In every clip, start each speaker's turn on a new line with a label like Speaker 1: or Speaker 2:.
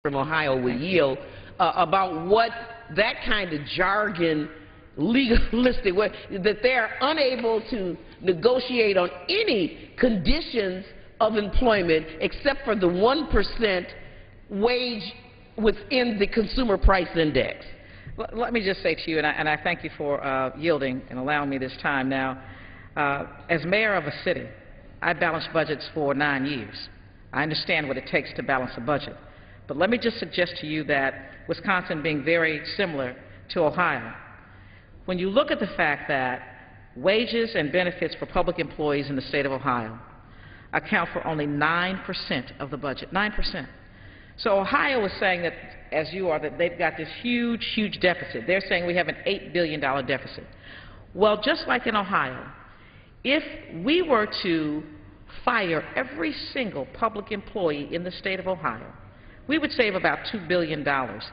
Speaker 1: from Ohio would yield about what that kind of jargon, legalistic, that they're unable to negotiate on any conditions of employment except for the 1% wage within the consumer price index.
Speaker 2: Let me just say to you, and I thank you for yielding and allowing me this time. Now, as mayor of a city, I balanced budgets for 9 years. I understand what it takes to balance a budget. But let me just suggest to you that Wisconsin being very similar to Ohio, when you look at the fact that wages and benefits for public employees in the state of Ohio account for only 9% of the budget, 9%. So Ohio is saying that, as you are, that they've got this huge, huge deficit. They're saying we have an $8 billion deficit. Well, just like in Ohio, if we were to fire every single public employee in the state of Ohio, we would save about $2 billion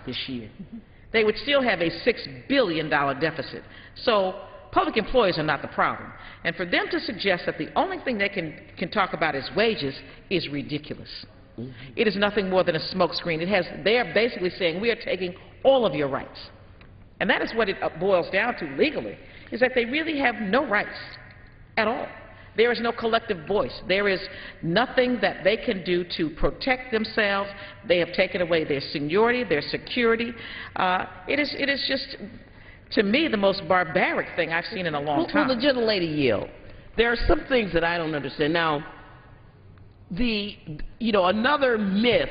Speaker 2: this year. They would still have a $6 billion deficit. So public employees are not the problem. And for them to suggest that the only thing they can talk about is wages is ridiculous. It is nothing more than a smokescreen. They are basically saying we are taking all of your rights. And that is what it boils down to legally, is that they really have no rights at all. There is no collective voice. There is nothing that they can do to protect themselves. They have taken away their seniority, their security. It is just, to me, the most barbaric thing I've seen in a long time.
Speaker 1: Well, the gentlelady yield. There are some things that I don't understand. Now, another myth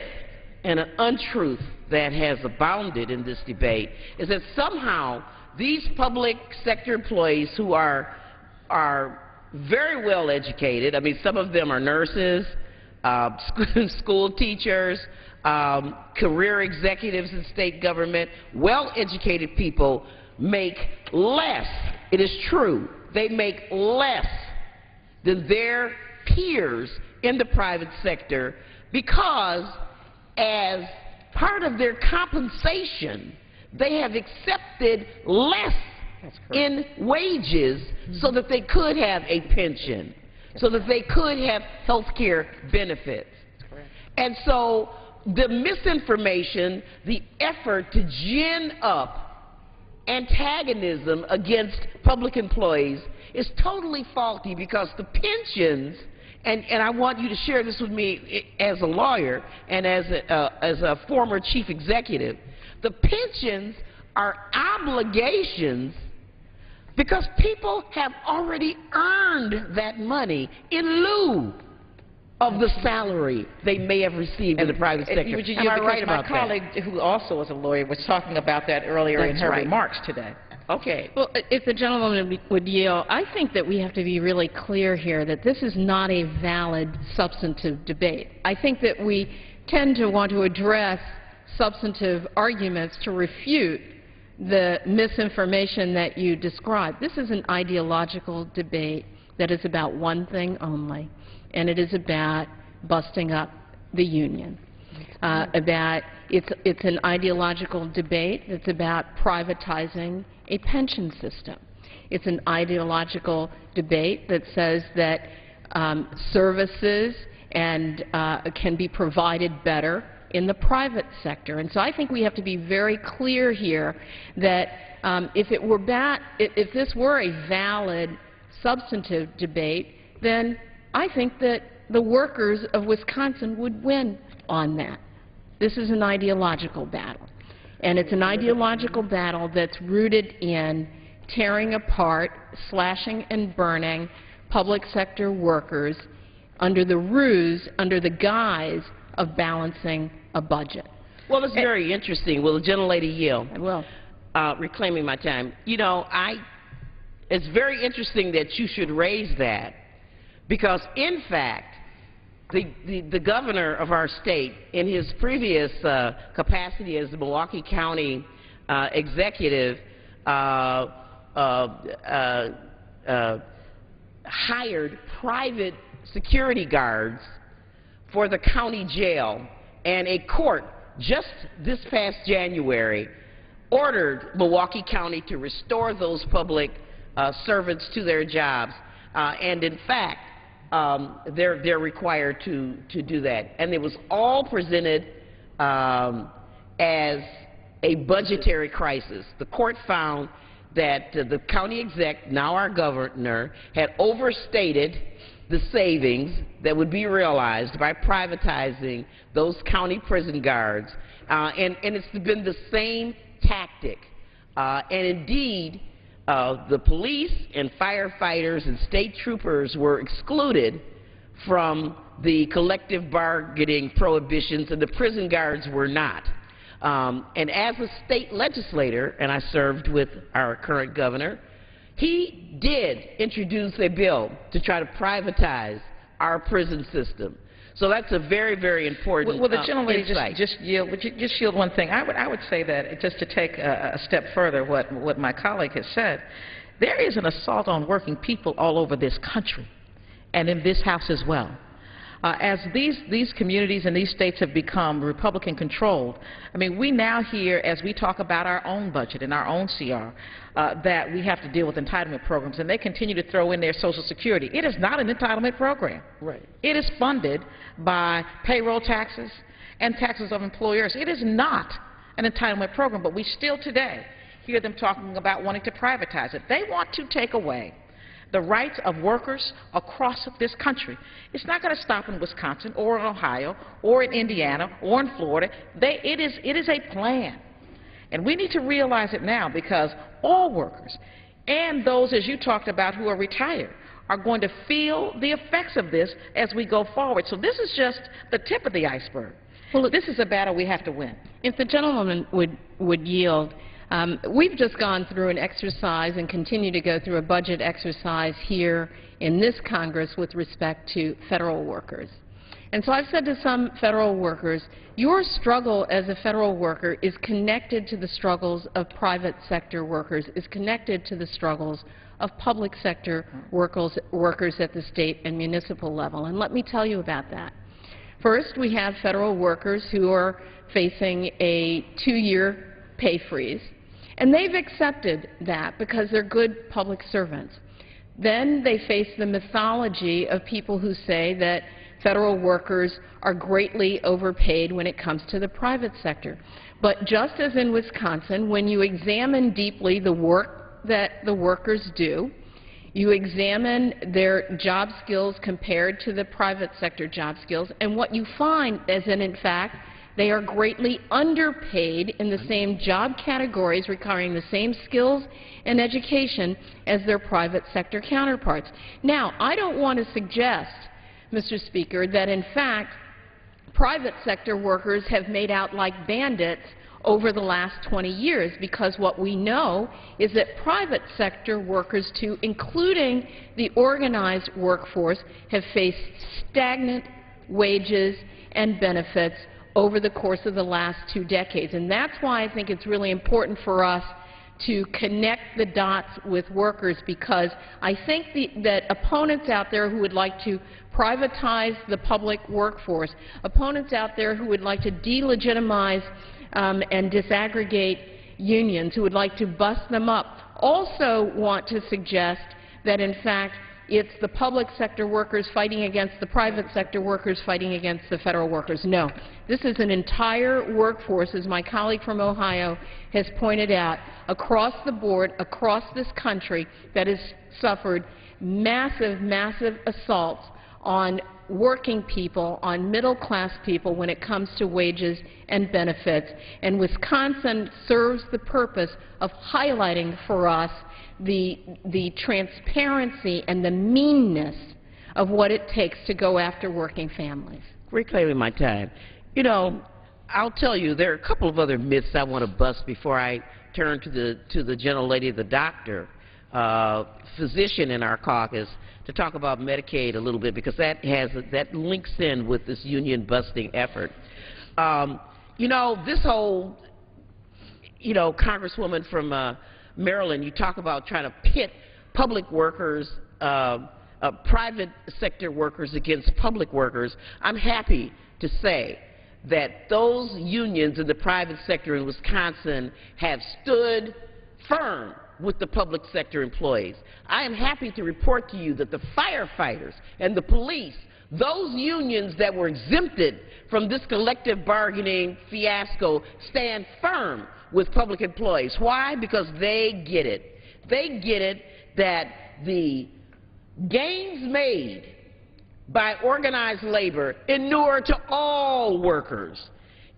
Speaker 1: and an untruth that has abounded in this debate is that somehow these public sector employees who are very well educated, I mean, some of them are nurses, school teachers, career executives in state government, well-educated people make less, it is true, they make less than their peers in the private sector because as part of their compensation, they have accepted less in wages so that they could have a pension, so that they could have health care benefits. And so the misinformation, the effort to gin up antagonism against public employees is totally faulty because the pensions, and I want you to share this with me as a lawyer and as a former chief executive, the pensions are obligations because people have already earned that money in lieu of the salary they may have received in the private sector. Am I right about that?
Speaker 2: My colleague, who also is a lawyer, was talking about that earlier in her remarks today.
Speaker 1: Okay.
Speaker 3: Well, if the gentleman would yield, I think that we have to be really clear here that this is not a valid substantive debate. I think that we tend to want to address substantive arguments to refute the misinformation that you described. This is an ideological debate that is about one thing only, and it is about busting up the union. It's an ideological debate that's about privatizing a pension system. It's an ideological debate that says that services can be provided better in the private sector. And so I think we have to be very clear here that if this were a valid substantive debate, then I think that the workers of Wisconsin would win on that. This is an ideological battle. And it's an ideological battle that's rooted in tearing apart, slashing and burning public sector workers under the ruse, under the guise of balancing a budget.
Speaker 1: Well, it's very interesting. Will the gentlelady yield?
Speaker 3: I will.
Speaker 1: Reclaiming my time. You know, it's very interesting that you should raise that because, in fact, the governor of our state, in his previous capacity as the Milwaukee County executive, hired private security guards for the county jail, and a court just this past January ordered Milwaukee County to restore those public servants to their jobs, and in fact they're required to do that. And it was all presented as a budgetary crisis. The court found that the county exec, now our governor, had overstated the savings that would be realized by privatizing those county prison guards, and it's been the same tactic. And indeed, the police and firefighters and state troopers were excluded from the collective bargaining prohibitions, and the prison guards were not. And as a state legislator, and I served with our current governor, he did introduce a bill to try to privatize our prison system. So that's a very, very important
Speaker 2: Well, the gentlelady
Speaker 1: insight.
Speaker 2: just yield one thing. I would say that, just to take a step further what my colleague has said, there is an assault on working people all over this country and in this House as well. As these communities and these states have become Republican controlled, I mean, we now hear, as we talk about our own budget and our own CR, that we have to deal with entitlement programs, and they continue to throw in their Social Security. It is not an entitlement program.
Speaker 1: Right.
Speaker 2: It is funded by payroll taxes and taxes of employers. It is not an entitlement program, but we still today hear them talking about wanting to privatize it. They want to take away the rights of workers across this country. It's not going to stop in Wisconsin or in Ohio or in Indiana or in Florida. It is a plan. And we need to realize it now, because all workers and those, as you talked about, who are retired are going to feel the effects of this as we go forward. So this is just the tip of the iceberg. Well, this is a battle we have to win.
Speaker 3: If the gentlewoman would yield, we've just gone through an exercise and continue to go through a budget exercise here in this Congress with respect to federal workers. And so I've said to some federal workers, your struggle as a federal worker is connected to the struggles of private sector workers, is connected to the struggles of public sector workers at the state and municipal level. And let me tell you about that. First, we have federal workers who are facing a 2-year pay freeze, and they've accepted that because they're good public servants. Then they face the mythology of people who say that federal workers are greatly overpaid when it comes to the private sector. But just as in Wisconsin, when you examine deeply the work that the workers do, you examine their job skills compared to the private sector job skills, and what you find is that, in fact, they are greatly underpaid in the same job categories requiring the same skills and education as their private sector counterparts. Now, I don't want to suggest, Mr. Speaker, that in fact private sector workers have made out like bandits over the last 20 years, because what we know is that private sector workers too, including the organized workforce, have faced stagnant wages and benefits over the course of the last 2 decades. And that's why I think it's really important for us to connect the dots with workers, because I think that opponents out there who would like to privatize the public workforce, opponents out there who would like to delegitimize and disaggregate unions, who would like to bust them up, also want to suggest that, in fact, it's the public sector workers fighting against the private sector workers fighting against the federal workers. No. This is an entire workforce, as my colleague from Ohio has pointed out, across the board, across this country, that has suffered massive, massive assaults on working people, on middle-class people when it comes to wages and benefits. And Wisconsin serves the purpose of highlighting for us the transparency and the meanness of what it takes to go after working families.
Speaker 1: Reclaiming my time. You know, I'll tell you, there are a couple of other myths I want to bust before I turn to the gentlelady, the doctor, physician in our caucus, to talk about Medicaid a little bit, because that links in with this union-busting effort. You know, this whole, Congresswoman from Maryland, you talk about trying to pit public workers, private sector workers against public workers. I'm happy to say that those unions in the private sector in Wisconsin have stood firm with the public sector employees. I am happy to report to you that the firefighters and the police Those unions that were exempted from this collective bargaining fiasco stand firm with public employees. Why? Because they get it. They get it that the gains made by organized labor inure to all workers.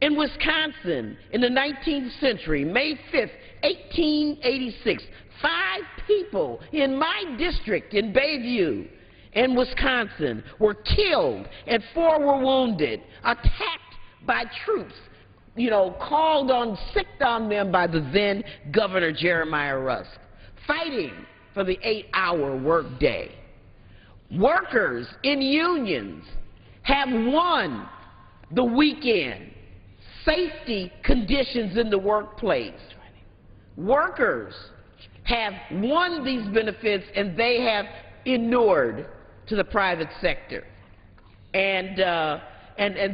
Speaker 1: In Wisconsin, in the 19th century, May 5th, 1886, 5 people in my district in Bayview, in Wisconsin, were killed and 4 were wounded, attacked by troops, called on, sicked on them by the then Governor Jeremiah Rusk, fighting for the 8-hour workday. Workers in unions have won the weekend safety conditions in the workplace. Workers have won these benefits, and they have inured to the private sector. And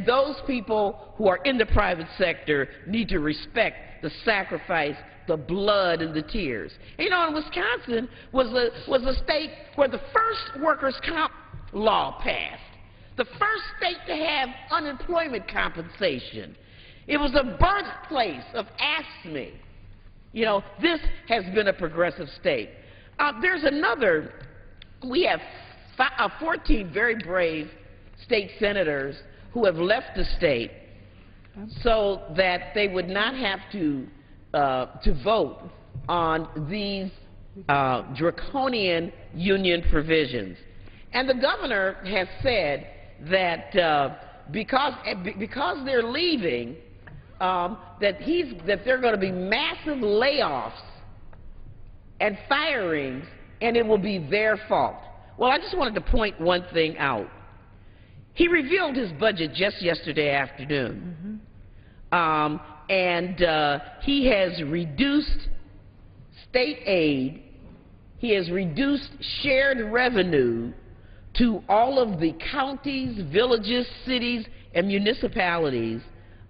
Speaker 1: those people who are in the private sector need to respect the sacrifice, the blood, and the tears. And Wisconsin was a state where the first workers' comp law passed, the first state to have unemployment compensation. It was a birthplace of AFSCME. This has been a progressive state. There's another, we have 14 very brave state senators who have left the state so that they would not have to vote on these draconian union provisions. And the governor has said that because they're leaving, that there are going to be massive layoffs and firings, and it will be their fault. Well, I just wanted to point one thing out. He revealed his budget just yesterday afternoon. He has reduced state aid, he has reduced shared revenue to all of the counties, villages, cities, and municipalities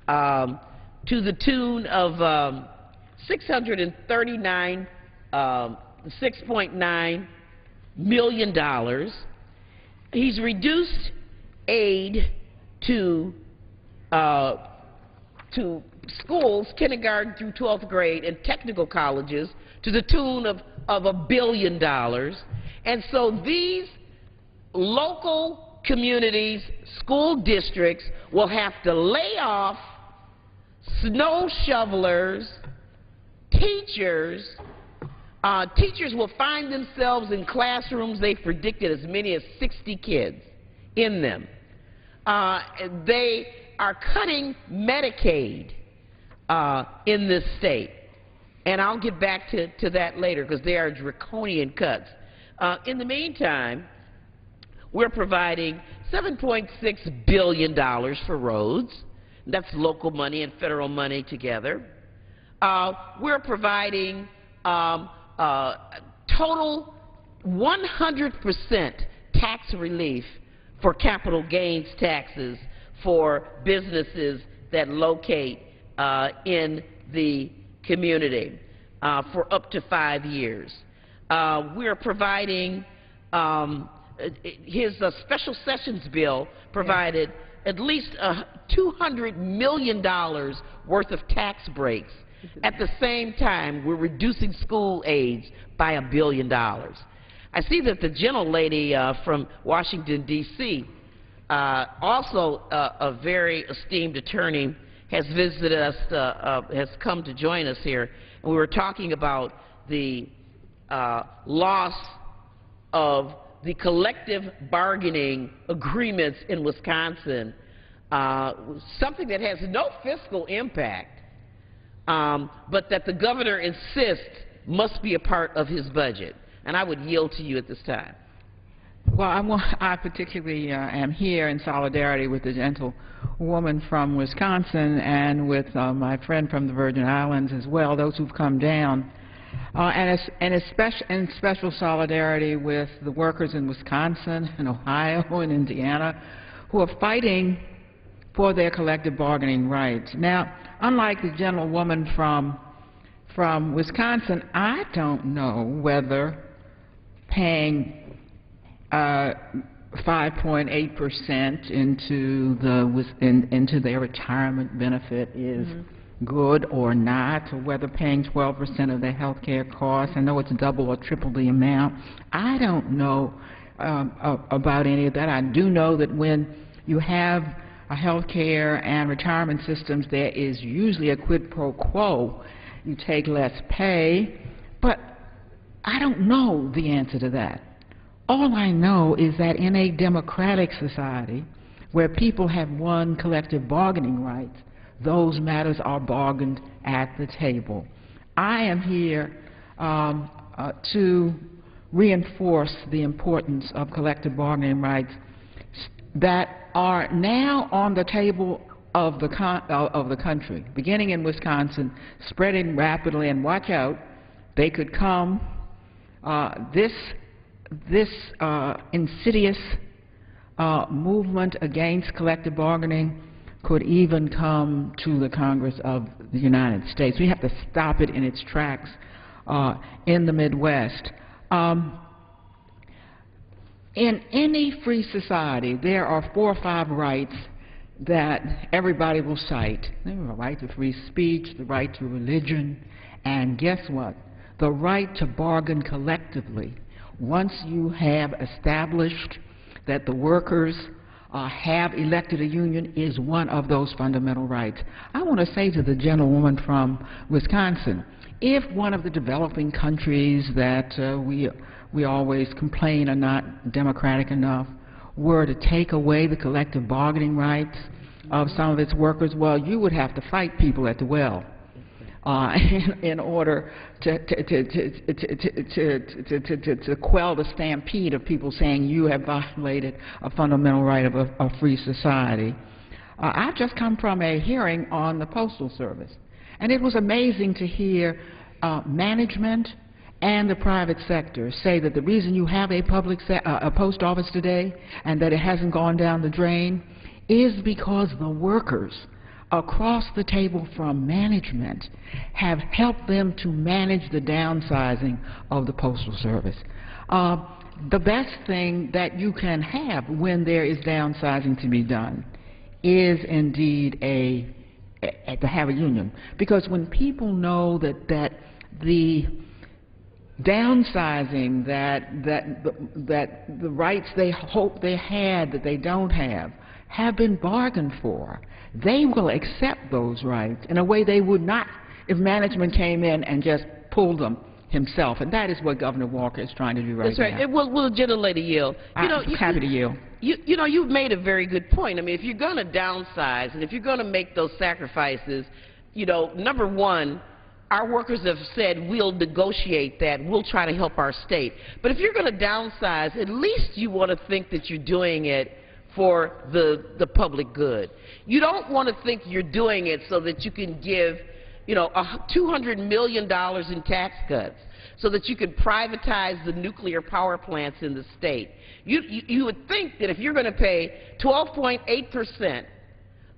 Speaker 1: to the tune of $6.9 million. He's reduced aid to schools, kindergarten through 12th grade, and technical colleges to the tune of $1 billion. And so these local communities, school districts will have to lay off snow shovelers, teachers. Teachers will find themselves in classrooms they've predicted as many as 60 kids in them. They are cutting Medicaid in this state. And I'll get back to that later because they are draconian cuts. In the meantime, we're providing $7.6 billion for roads. That's local money and federal money together. We're providing total 100% tax relief for capital gains taxes for businesses that locate in the community for up to 5 years. We're providing, his special sessions bill provided at least $200 million worth of tax breaks. At the same time, we're reducing school aids by $1 billion. I see that the gentlelady from Washington, D.C., also a very esteemed attorney, has visited us, has come to join us here. And we were talking about the loss of the collective bargaining agreements in Wisconsin, something that has no fiscal impact, but that the governor insists must be a part of his budget. And I would yield to you at this time.
Speaker 4: Well, I particularly am here in solidarity with the gentlewoman from Wisconsin and with my friend from the Virgin Islands as well, those who've come down, and in special solidarity with the workers in Wisconsin and Ohio and Indiana who are fighting for their collective bargaining rights. Now, unlike the gentlewoman from Wisconsin, I don't know whether paying 5.8% into their retirement benefit is good or not, or whether paying 12% of their health care costs. I know it's double or triple the amount. I don't know about any of that. I do know that when you have a health care and retirement systems, there is usually a quid pro quo. You take less pay, but I don't know the answer to that. All I know is that in a democratic society where people have won collective bargaining rights, those matters are bargained at the table. I am here to reinforce the importance of collective bargaining rights that are now on the table of the country, beginning in Wisconsin, spreading rapidly, and watch out, they could come. This insidious movement against collective bargaining could even come to the Congress of the United States. We have to stop it in its tracks in the Midwest. In any free society, there are 4 or 5 rights that everybody will cite. The right to free speech, the right to religion, and guess what? The right to bargain collectively. Once you have established that the workers have elected a union is one of those fundamental rights. I want to say to the gentlewoman from Wisconsin, if one of the developing countries that we always complain are not democratic enough were to take away the collective bargaining rights of some of its workers, well, you would have to fight people at the well in order to quell the stampede of people saying you have violated a fundamental right of a free society. I've just come from a hearing on the Postal Service, and it was amazing to hear management and the private sector say that the reason you have a post office today and that it hasn't gone down the drain is because the workers across the table from management have helped them to manage the downsizing of the Postal Service. The best thing that you can have when there is downsizing to be done is indeed to have a union, because when people know that the downsizing, that the rights they hope they had that they don't have been bargained for, they will accept those rights in a way they would not if management came in and just pulled them himself. And that is what Governor Walker is trying to do right now.
Speaker 1: That's right. Well, Gentlelady yield.
Speaker 4: I'm happy to yield.
Speaker 1: You know, you've made a very good point. I mean, if you're going to downsize and if you're going to make those sacrifices, you know, number one, our workers have said we'll negotiate that. We'll try to help our state. But if you're going to downsize, at least you want to think that you're doing it for the public good. You don't want to think you're doing it so that you can give, you know, $200 million in tax cuts so that you can privatize the nuclear power plants in the state. You would think that if you're going to pay 12.8%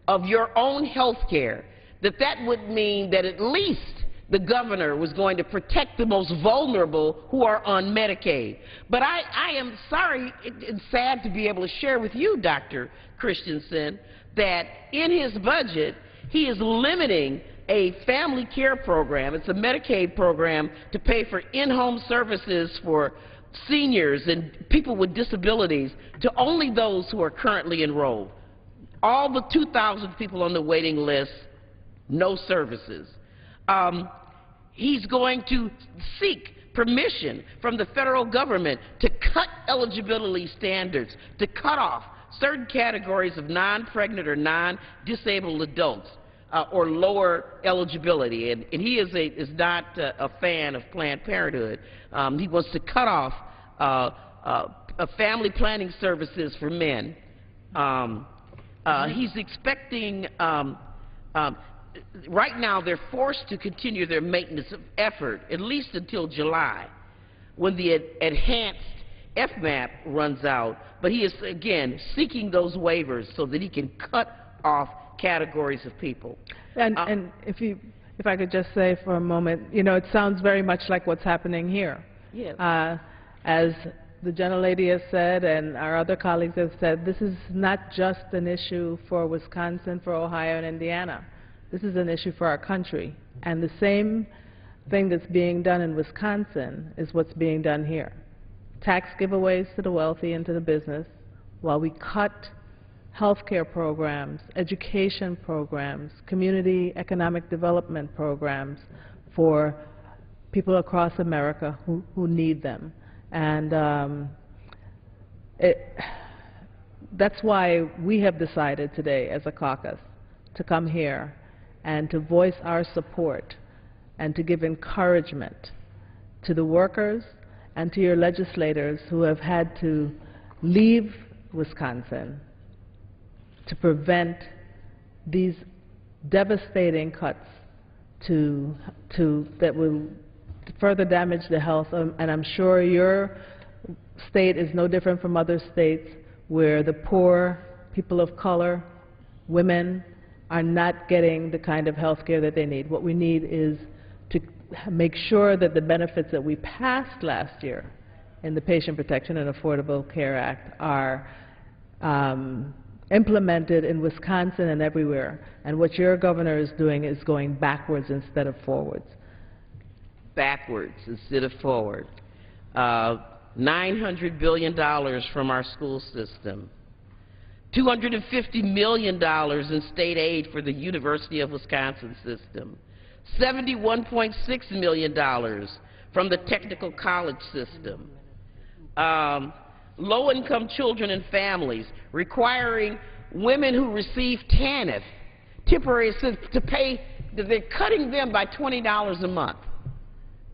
Speaker 1: of your own health care, that would mean that at least the governor was going to protect the most vulnerable who are on Medicaid. But I am sorry and sad to be able to share with you, Dr. Christensen, that in his budget he is limiting a family care program. It's a Medicaid program to pay for in-home services for seniors and people with disabilities to only those who are currently enrolled. All the 2,000 people on the waiting list, no services. He's going to seek permission from the federal government to cut eligibility standards, to cut off certain categories of non-pregnant or non-disabled adults or lower eligibility. And he is not a fan of Planned Parenthood. He wants to cut off family planning services for men. He's expecting right now they're forced to continue their maintenance effort at least until July when the enhanced FMAP runs out, but he is again seeking those waivers so that he can cut off categories of people.
Speaker 5: And if I could just say for a moment, you know, it sounds very much like what's happening here.
Speaker 1: Yeah.
Speaker 5: As the gentlelady has said and our other colleagues have said, this is not just an issue for Wisconsin, for Ohio, and Indiana. This is an issue for our country. And the same thing that's being done in Wisconsin is what's being done here. Tax giveaways to the wealthy and to the business, while we cut health care programs, education programs, community economic development programs for people across America who need them. And that's why we have decided today as a caucus to come here and to voice our support and to give encouragement to the workers and to your legislators who have had to leave Wisconsin to prevent these devastating cuts that will further damage the health. And I'm sure your state is no different from other states where the poor, people of color, women are not getting the kind of health care that they need. What we need is to make sure that the benefits that we passed last year in the Patient Protection and Affordable Care Act are implemented in Wisconsin and everywhere. And what your governor is doing is going backwards instead of forwards.
Speaker 1: Backwards instead of forward. $900 billion from our school system. $250 million in state aid for the University of Wisconsin system. $71.6 million from the technical college system. Low-income children and families, requiring women who receive TANF, temporary assistance, to pay, they're cutting them by $20 a month,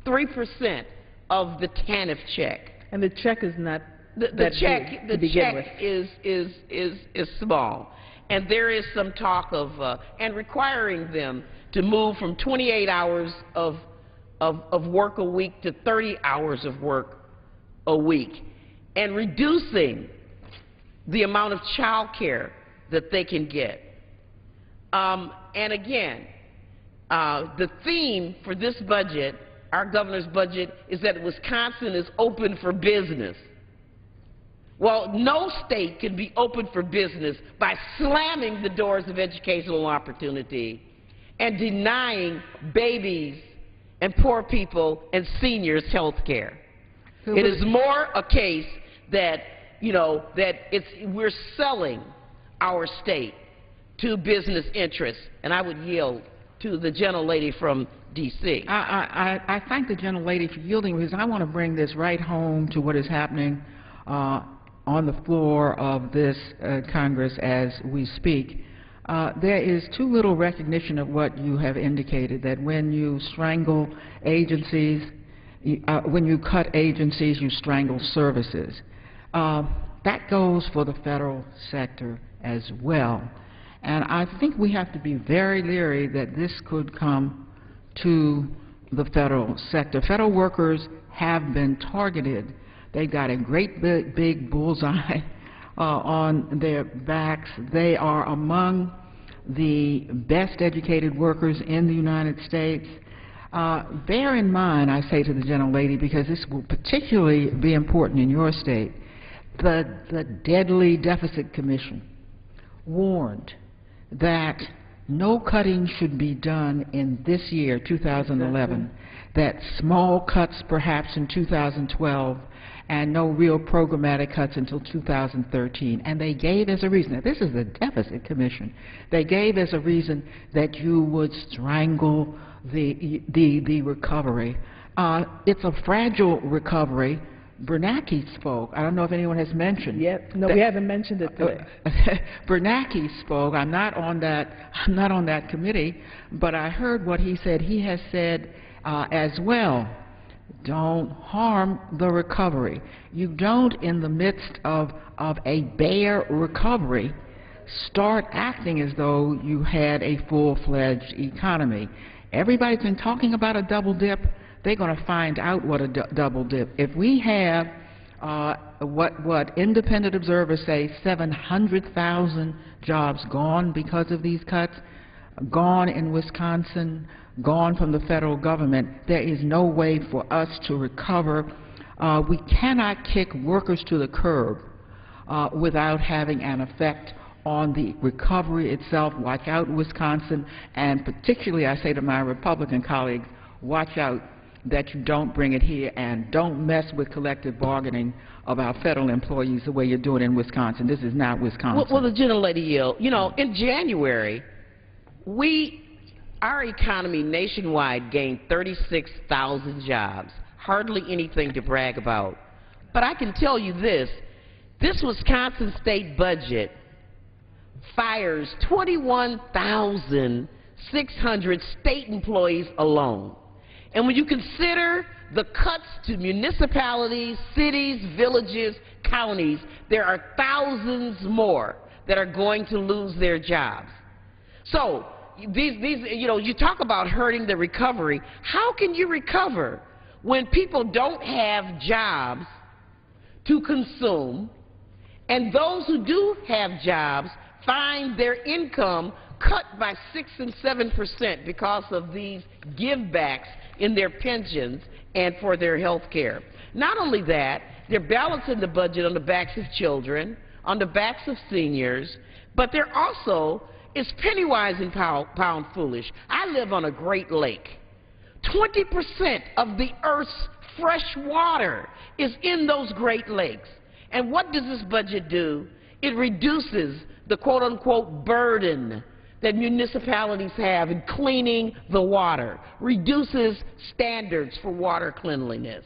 Speaker 1: 3% of the TANF check.
Speaker 5: And the check is not
Speaker 1: The check is small. And there is some talk of, and requiring them to move from 28 hours of work a week to 30 hours of work a week, and reducing the amount of child care that they can get. And again, the theme for this budget, our governor's budget, is that Wisconsin is open for business. Well, no state can be open for business by slamming the doors of educational opportunity and denying babies and poor people and seniors health care. It is more a case that, you know, that we're selling our state to business interests. And I would yield to the gentlelady from D.C.
Speaker 4: I thank the gentlelady for yielding, because I want to bring this right home to what is happening on the floor of this Congress as we speak. There is too little recognition of what you have indicated, that when you strangle agencies, when you cut agencies, you strangle services. That goes for the federal sector as well. And I think we have to be very leery that this could come to the federal sector. Federal workers have been targeted. They've got a great big bullseye on their backs. They are among the best educated workers in the United States. Bear in mind, I say to the gentlelady, because this will particularly be important in your state, the deadly deficit commission warned that no cutting should be done in this year, 2011, that small cuts perhaps in 2012, and no real programmatic cuts until 2013. And they gave as a reason, now this is the deficit commission, they gave as a reason that you would strangle the recovery. It's a fragile recovery. Bernanke spoke. I don't know if anyone has mentioned.
Speaker 5: Yep. No, we haven't mentioned it today.
Speaker 4: Bernanke spoke. I'm not on that committee, but I heard what he said. He has said as well, don't harm the recovery. You don't, in the midst of a bare recovery, start acting as though you had a full-fledged economy. Everybody's been talking about a double dip. They're going to find out what a double dip. If we have what independent observers say, 700,000 jobs gone because of these cuts, gone in Wisconsin, gone from the federal government, there is no way for us to recover We cannot kick workers to the curb without having an effect on the recovery itself. Watch out, Wisconsin, and particularly I say to my Republican colleagues, watch out that you don't bring it here, and don't mess with collective bargaining of our federal employees the way you're doing in Wisconsin. This is not Wisconsin.
Speaker 1: Well, the gentlelady yield. You know, in January, our economy nationwide gained 36,000 jobs. Hardly anything to brag about. But I can tell you this Wisconsin state budget fires 21,600 state employees alone. And when you consider the cuts to municipalities, cities, villages, counties, there are thousands more that are going to lose their jobs. So you talk about hurting the recovery. How can you recover when people don't have jobs to consume, and those who do have jobs find their income cut by 6 and 7% because of these givebacks in their pensions and for their health care? Not only that, they're balancing the budget on the backs of children, on the backs of seniors, but they're also, it's penny wise and pound foolish. I live on a Great Lake. 20% of the Earth's fresh water is in those Great Lakes. And what does this budget do? It reduces the quote-unquote burden that municipalities have in cleaning the water, reduces standards for water cleanliness.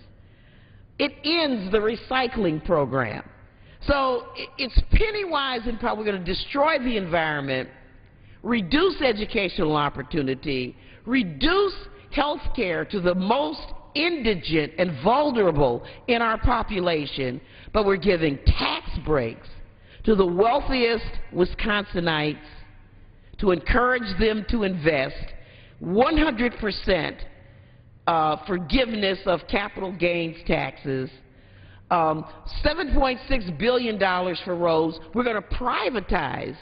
Speaker 1: It ends the recycling program. So it's penny-wise and pound. We're going to destroy the environment, reduce educational opportunity, reduce health care to the most indigent and vulnerable in our population, but we're giving tax breaks to the wealthiest Wisconsinites to encourage them to invest, 100% forgiveness of capital gains taxes, $7.6 billion for roads. We're going to privatize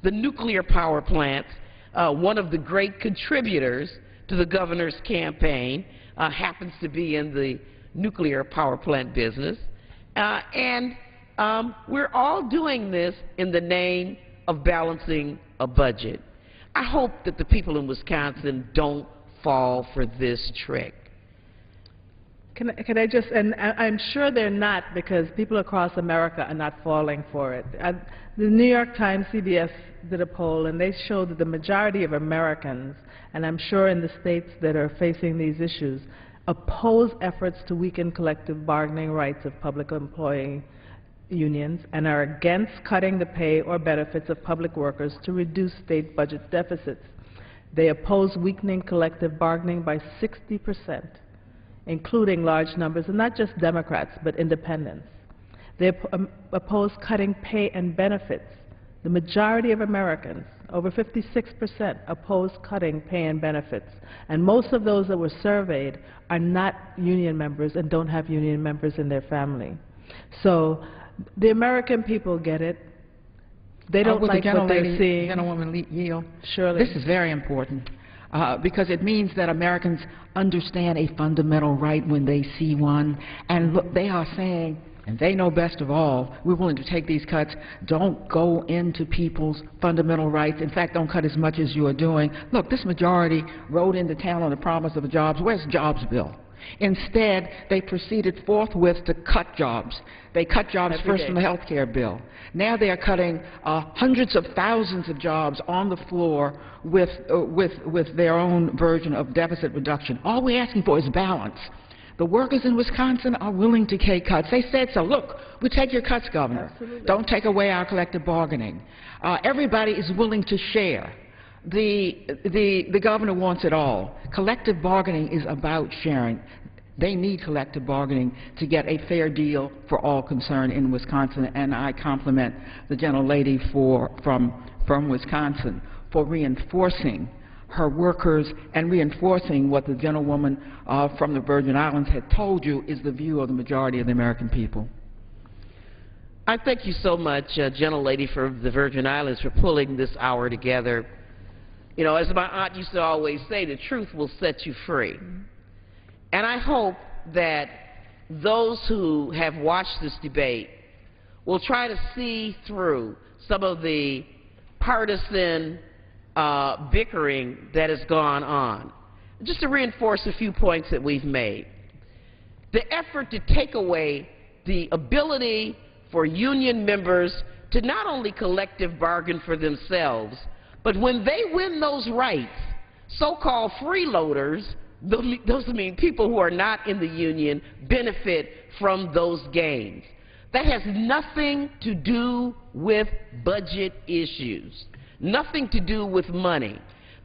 Speaker 1: the nuclear power plants. One of the great contributors to the governor's campaign happens to be in the nuclear power plant business. We're all doing this in the name of balancing a budget. I hope that the people in Wisconsin don't fall for this trick.
Speaker 5: Can I just, and I'm sure they're not, because people across America are not falling for it. The New York Times, CBS did a poll, and they showed that the majority of Americans, and I'm sure in the states that are facing these issues, oppose efforts to weaken collective bargaining rights of public employee unions and are against cutting the pay or benefits of public workers to reduce state budget deficits. They oppose weakening collective bargaining by 60%, including large numbers, and not just Democrats, but independents. They oppose cutting pay and benefits. The majority of Americans, over 56%, oppose cutting pay and benefits. And most of those that were surveyed are not union members and don't have union members in their family. So the American people get it. They don't like what they're seeing.
Speaker 4: Gentlewoman yield.
Speaker 5: Surely.
Speaker 4: This is very important because it means that Americans understand a fundamental right when they see one. And look, they are saying, and they know best of all, we're willing to take these cuts. Don't go into people's fundamental rights. In fact, don't cut as much as you are doing. Look, this majority rode into town on the promise of the jobs. Where's the jobs bill? Instead, they proceeded forthwith to cut jobs. They cut jobs first in the health care bill. Now they are cutting hundreds of thousands of jobs on the floor with their own version of deficit reduction. All we're asking for is balance. The workers in Wisconsin are willing to take cuts. They said so. Look, we take your cuts, Governor.
Speaker 5: Absolutely.
Speaker 4: Don't take away our collective bargaining. Everybody is willing to share. The governor wants it all. Collective bargaining is about sharing. They need collective bargaining to get a fair deal for all concerned in Wisconsin, and I compliment the gentlelady from Wisconsin for reinforcing her workers and reinforcing what the gentlewoman from the Virgin Islands had told you is the view of the majority of the American people.
Speaker 1: I thank you so much, gentlelady from the Virgin Islands, for pulling this hour together. You know, as my aunt used to always say, the truth will set you free. And I hope that those who have watched this debate will try to see through some of the partisan bickering that has gone on. Just to reinforce a few points that we've made. The effort to take away the ability for union members to not only collective bargain for themselves, but when they win those rights, so-called freeloaders, those mean people who are not in the union, benefit from those gains. That has nothing to do with budget issues, nothing to do with money.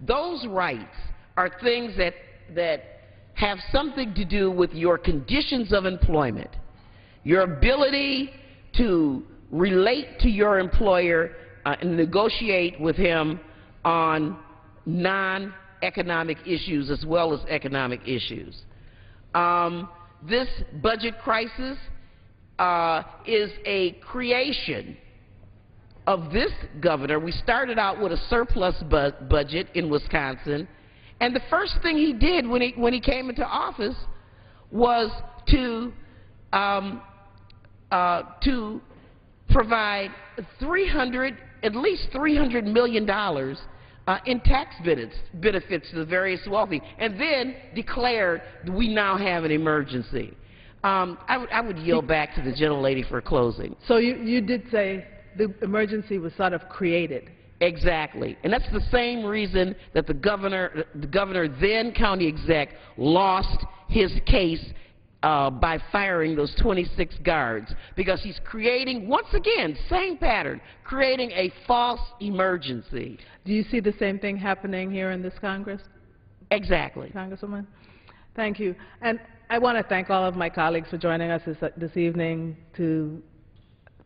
Speaker 1: Those rights are things that have something to do with your conditions of employment, your ability to relate to your employer and negotiate with him on non-economic issues as well as economic issues. This budget crisis is a creation of this governor. We started out with a surplus budget in Wisconsin, and the first thing he did when he came into office was to provide at least $300 million in tax benefits to the various wealthy, and then declared we now have an emergency. I would yield back to the gentlelady for closing.
Speaker 5: So you did say the emergency was sort of created.
Speaker 1: Exactly. And that's the same reason that the governor then county exec, lost his case by firing those 26 guards, because he's creating, once again, same pattern, creating a false emergency.
Speaker 5: Do you see the same thing happening here in this Congress?
Speaker 1: Exactly.
Speaker 5: Congresswoman? Thank you. And I want to thank all of my colleagues for joining us this evening to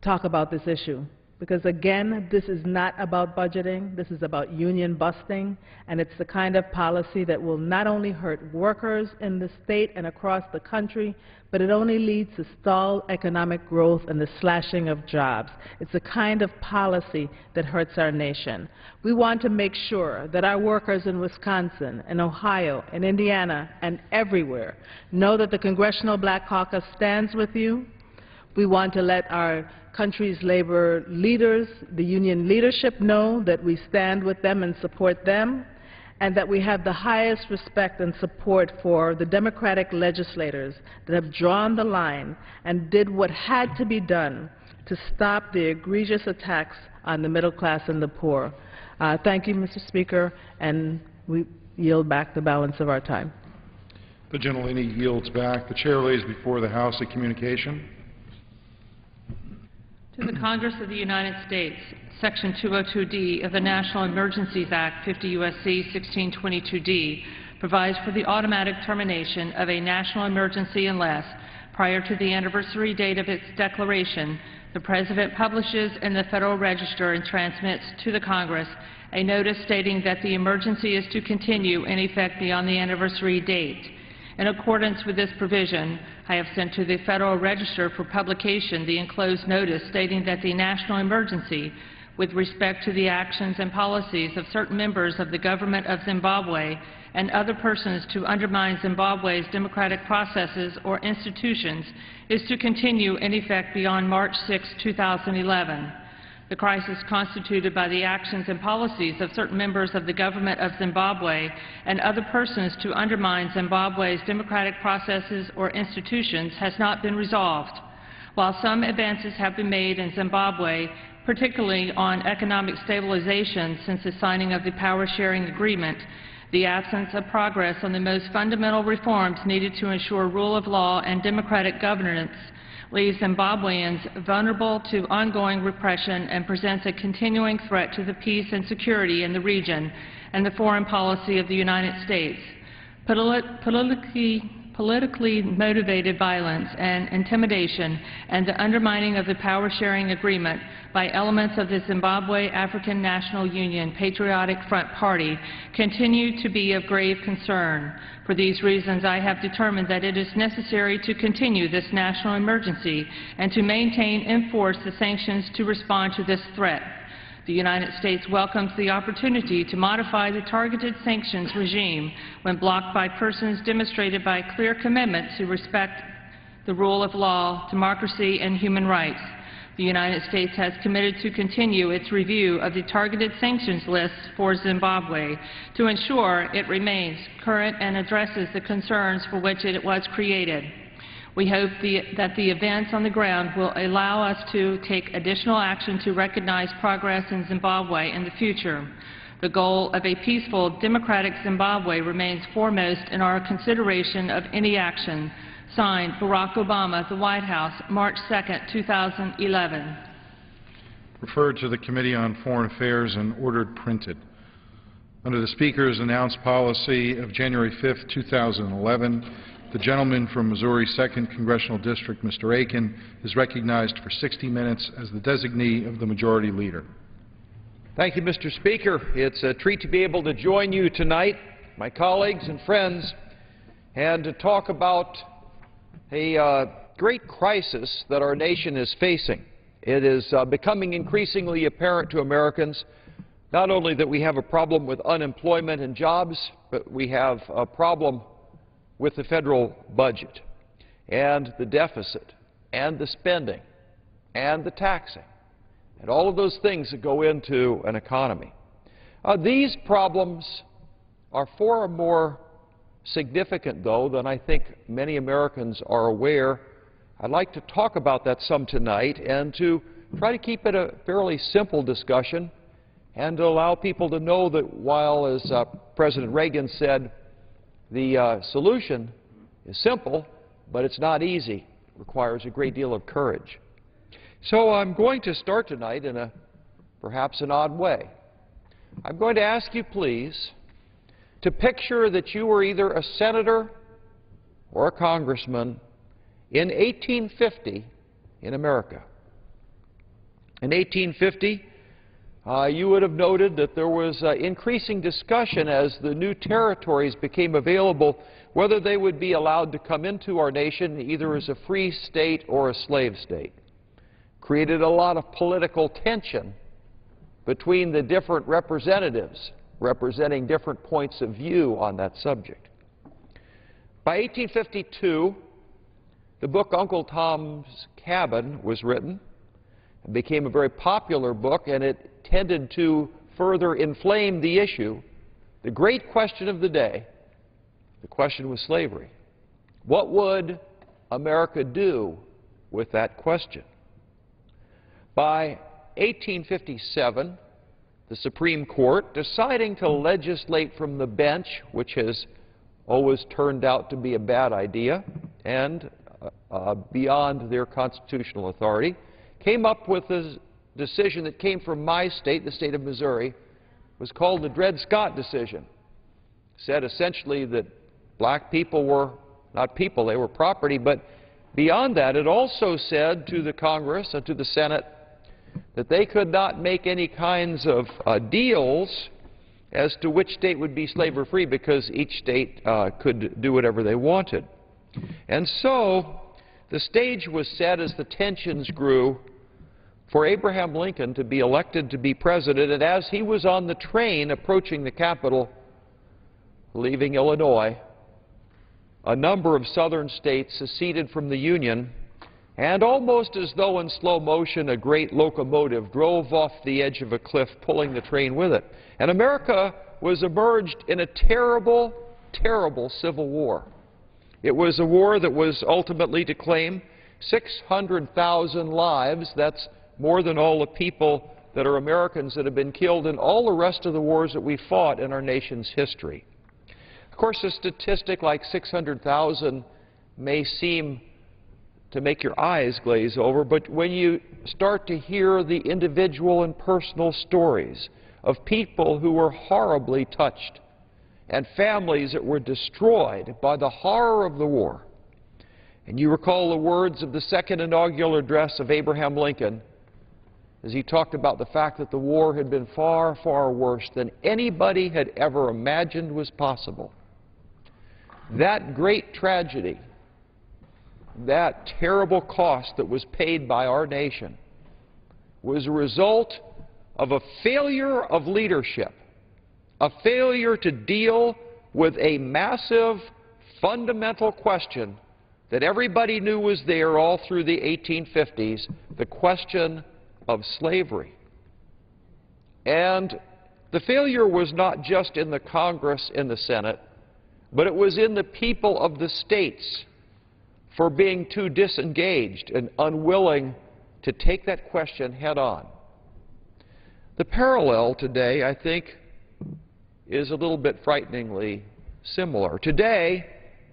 Speaker 5: talk about this issue. Because again, this is not about budgeting, this is about union busting, and it's the kind of policy that will not only hurt workers in the state and across the country, but it only leads to stalled economic growth and the slashing of jobs. It's the kind of policy that hurts our nation. We want to make sure that our workers in Wisconsin, in Ohio, in Indiana, and everywhere know that the Congressional Black Caucus stands with you. We want to let our country's labor leaders, the union leadership, know that we stand with them and support them, and that we have the highest respect and support for the Democratic legislators that have drawn the line and did what had to be done to stop the egregious attacks on the middle class and the poor. Thank you, Mr. Speaker, and we yield back the balance of our time.
Speaker 6: The gentlelady yields back. The chair lays before the House a communication.
Speaker 7: To the Congress of the United States, Section 202D of the National Emergencies Act, 50 U.S.C. 1622D, provides for the automatic termination of a national emergency unless, prior to the anniversary date of its declaration, the President publishes in the Federal Register and transmits to the Congress a notice stating that the emergency is to continue in effect beyond the anniversary date. In accordance with this provision, I have sent to the Federal Register for publication the enclosed notice stating that the national emergency, with respect to the actions and policies of certain members of the government of Zimbabwe and other persons to undermine Zimbabwe's democratic processes or institutions, is to continue in effect beyond March 6, 2011. The crisis constituted by the actions and policies of certain members of the government of Zimbabwe and other persons to undermine Zimbabwe's democratic processes or institutions has not been resolved. While some advances have been made in Zimbabwe, particularly on economic stabilization since the signing of the power-sharing agreement, the absence of progress on the most fundamental reforms needed to ensure rule of law and democratic governance leaves Zimbabweans vulnerable to ongoing repression and presents a continuing threat to the peace and security in the region and the foreign policy of the United States. Politically motivated violence and intimidation and the undermining of the power-sharing agreement by elements of the Zimbabwe African National Union Patriotic Front Party continue to be of grave concern. For these reasons, I have determined that it is necessary to continue this national emergency and to maintain in force the sanctions to respond to this threat. The United States welcomes the opportunity to modify the targeted sanctions regime when blocked by persons demonstrated by clear commitment to respect the rule of law, democracy, and human rights. The United States has committed to continue its review of the targeted sanctions list for Zimbabwe to ensure it remains current and addresses the concerns for which it was created. We hope that the events on the ground will allow us to take additional action to recognize progress in Zimbabwe in the future. The goal of a peaceful, democratic Zimbabwe remains foremost in our consideration of any action. Signed, Barack Obama, the White House, March 2, 2011.
Speaker 6: Referred to the Committee on Foreign Affairs and ordered printed. Under the Speaker's announced policy of January 5, 2011, the gentleman from Missouri's 2nd Congressional District, Mr. Aiken, is recognized for 60 minutes as the designee of the Majority Leader.
Speaker 8: Thank you, Mr. Speaker. It's a treat to be able to join you tonight, my colleagues and friends, and to talk about a great crisis that our nation is facing. It is becoming increasingly apparent to Americans not only that we have a problem with unemployment and jobs, but we have a problem with the federal budget and the deficit and the spending and the taxing and all of those things that go into an economy. These problems are far more significant, though, than I think many Americans are aware. I'd like to talk about that some tonight and to try to keep it a fairly simple discussion and to allow people to know that while, as President Reagan said, the solution is simple, but it's not easy. It requires a great deal of courage. So I'm going to start tonight in a perhaps an odd way. I'm going to ask you, please, to picture that you were either a senator or a congressman in 1850 in America. In 1850, you would have noted that there was increasing discussion as the new territories became available whether they would be allowed to come into our nation either as a free state or a slave state. Created a lot of political tension between the different representatives representing different points of view on that subject. By 1852, the book Uncle Tom's Cabin was written. It became a very popular book, and it tended to further inflame the issue. The great question of the day, the question was slavery. What would America do with that question? By 1857, the Supreme Court, deciding to legislate from the bench, which has always turned out to be a bad idea and beyond their constitutional authority, came up with a decision that came from my state, the state of Missouri, was called the Dred Scott decision. Said essentially that black people were not people, they were property, but beyond that, it also said to the Congress and to the Senate that they could not make any kinds of deals as to which state would be slavery-free because each state could do whatever they wanted. And so the stage was set as the tensions grew for Abraham Lincoln to be elected to be president, and as he was on the train approaching the Capitol, leaving Illinois, a number of southern states seceded from the Union, and almost as though in slow motion, a great locomotive drove off the edge of a cliff, pulling the train with it. And America was immersed in a terrible, terrible civil war. It was a war that was ultimately to claim 600,000 lives. That's more than all the people that are Americans that have been killed in all the rest of the wars that we fought in our nation's history. Of course, a statistic like 600,000 may seem to make your eyes glaze over, but when you start to hear the individual and personal stories of people who were horribly touched and families that were destroyed by the horror of the war, and you recall the words of the second inaugural address of Abraham Lincoln as he talked about the fact that the war had been far, far worse than anybody had ever imagined was possible. That great tragedy, that terrible cost that was paid by our nation, was a result of a failure of leadership, a failure to deal with a massive, fundamental question that everybody knew was there all through the 1850s, the question of slavery. And the failure was not just in the Congress and the Senate, but it was in the people of the states for being too disengaged and unwilling to take that question head on. The parallel today, I think, is a little bit frighteningly similar. Today,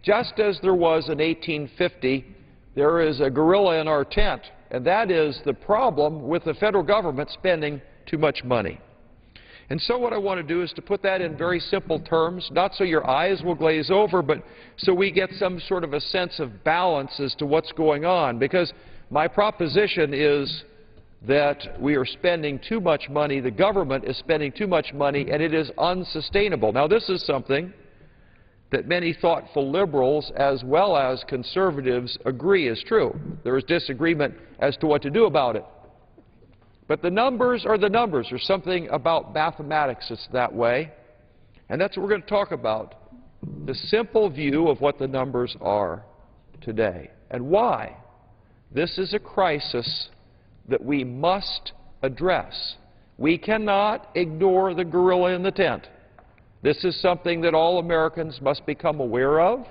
Speaker 8: just as there was in 1850, there is a gorilla in our tent, and that is the problem with the federal government spending too much money. And so what I want to do is to put that in very simple terms, not so your eyes will glaze over, but so we get some sort of a sense of balance as to what's going on. Because my proposition is that we are spending too much money, the government is spending too much money, and it is unsustainable. Now, this is something that many thoughtful liberals as well as conservatives agree is true. There is disagreement as to what to do about it. But the numbers are the numbers. There's something about mathematics that's that way, and that's what we're going to talk about, the simple view of what the numbers are today and why this is a crisis that we must address. We cannot ignore the gorilla in the tent. This is something that all Americans must become aware of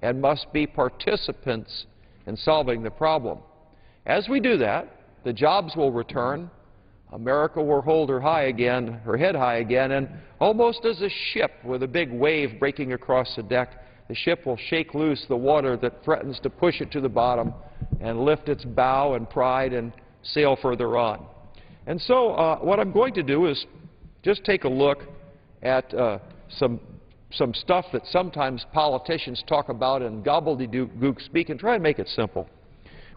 Speaker 8: and must be participants in solving the problem. As we do that, the jobs will return, America will hold her head high again, and almost as a ship with a big wave breaking across the deck, the ship will shake loose the water that threatens to push it to the bottom and lift its bow and pride and sail further on. And so what I'm going to do is just take a look at some stuff that sometimes politicians talk about in gobbledygook speak and try and make it simple.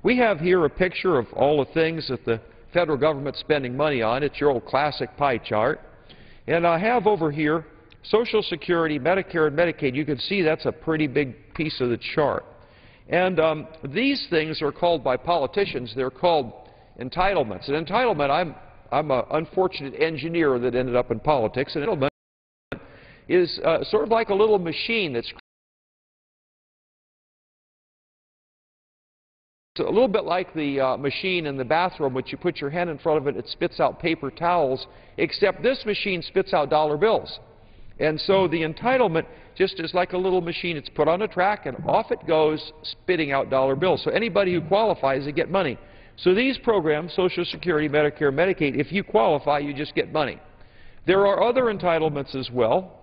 Speaker 8: We have here a picture of all the things that the federal government's spending money on. It's your old classic pie chart. And I have over here Social Security, Medicare, and Medicaid. You can see that's a pretty big piece of the chart. And these things are called by politicians, they're called entitlements. An entitlement, I'm an unfortunate engineer that ended up in politics. An entitlement is sort of like a little machine that's a little bit like the machine in the bathroom, which you put your hand in front of it, it spits out paper towels, except this machine spits out dollar bills. And so the entitlement just is like a little machine. It's put on a track and off it goes, spitting out dollar bills. So anybody who qualifies, they get money. So these programs, Social Security, Medicare, Medicaid, if you qualify, you just get money. There are other entitlements as well.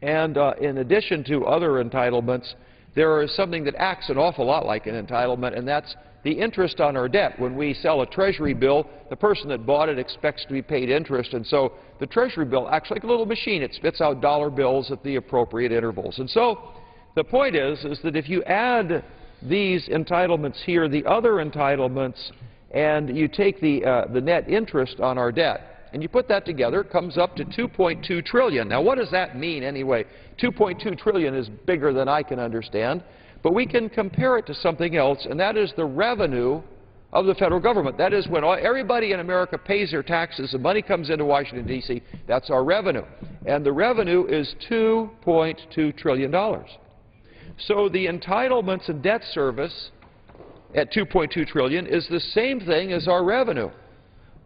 Speaker 8: And in addition to other entitlements, there is something that acts an awful lot like an entitlement, and that's the interest on our debt. When we sell a Treasury bill, the person that bought it expects to be paid interest, and so the Treasury bill acts like a little machine. It spits out dollar bills at the appropriate intervals. And so the point is that if you add these entitlements here, the other entitlements, and you take the net interest on our debt, and you put that together, it comes up to $2.2 trillion. Now, what does that mean anyway? $2.2 trillion is bigger than I can understand, but we can compare it to something else, and that is the revenue of the federal government. That is when everybody in America pays their taxes, the money comes into Washington, D.C., that's our revenue. And the revenue is $2.2 trillion. So the entitlements and debt service at $2.2 trillion is the same thing as our revenue.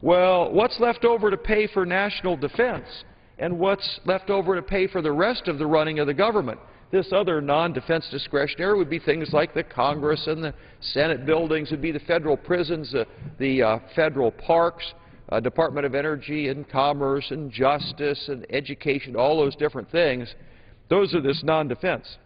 Speaker 8: Well, what's left over to pay for national defense and what's left over to pay for the rest of the running of the government? This other non-defense discretionary would be things like the Congress and the Senate buildings, would be the federal prisons, the federal parks, Department of Energy and Commerce and Justice and Education, all those different things. Those are this non-defense.